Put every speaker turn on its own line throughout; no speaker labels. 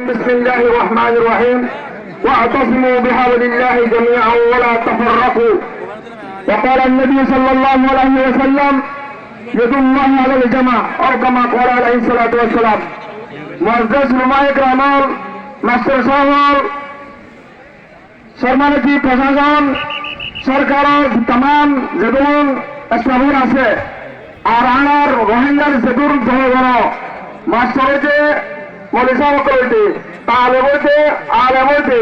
بسم الله الرحمن الرحيم واعتصموا بحبل الله جميعا ولا تفرقوا. وقال النبي صلى الله عليه وسلم يد الله على الجماعة أو كما قال عليه الصلاة والسلام. معزز علماء کرام master সাহেব সম্মানিত প্রশাসন সরকারের तमाम যেগুন স্টাফ আছে আর আনার রোহিঙ্গার যেগুন জনগণ মাস্টার হইতে মলিসা হইতে তালেব হইতে আলেম হইতে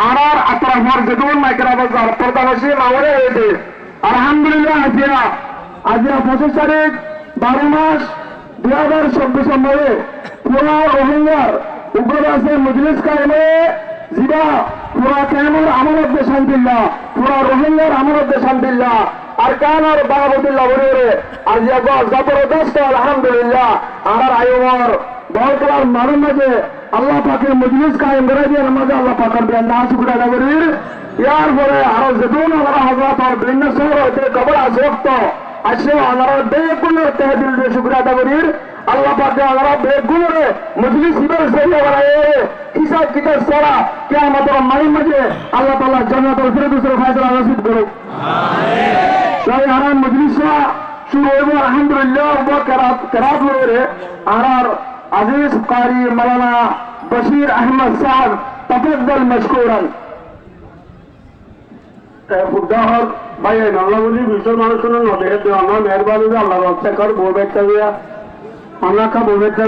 আনার আত্রাফর যেগুন মাইকরা বাজার প্রধানসী মামলে হইতে আলহামদুলিল্লাহ আজিয়া 25 তারিখ 12 মাস 2024 নম্বরে পুরা রোহিঙ্গার উগ্রবাসে মজলিস কায়েমে জিবা পুরা কায়েমের আমানত শান্তিল্লাহ পুরা রোহিঙ্গার আমানত শান্তিল্লাহ আরকান আর বাগাবতুল্লাহ বলে আজিয়া জবরদস্ত আলহামদুলিল্লাহ আর আয়ুমর বলকার মারুন মাঝে আল্লাহ পাকের মজলিস কায়েম করে দিয়ে মাঝে আল্লাহ পাকের বিয়ান না শুকরা নগরীর ইয়ার পরে আরো যেতুন আমরা হযরত আর বিভিন্ন শহর হতে কবর আসক্ত আসে আমরা বেগুনের তহবিল দিয়ে শুকরা নগরীর আল্লাহ পাকে আমরা বেগুনে মজলিস ইবার সরিয়ে বানায়ে হিসাব কিতাব সারা কিয়ামতের মাঝে আল্লাহ তাআলা জান্নাতুল ফিরদাউসের ফয়সালা নসিব করুক আমিন। তাই আর মজলিসা শুরু হইব আলহামদুলিল্লাহ ওয়া কেরাত লরে আর আজিজ কারি মাওলানা বশির আহমদ সাহেব তফাদ্দল মশকুরান। ফুদ্দাহর ভাই আল্লাহ বলি বিশাল মানুষের নদেহে আমরা মেহরবানি আল্লাহ রক্ষা কর বউ ব্যক্তি আমরা কা বউ ব্যক্তি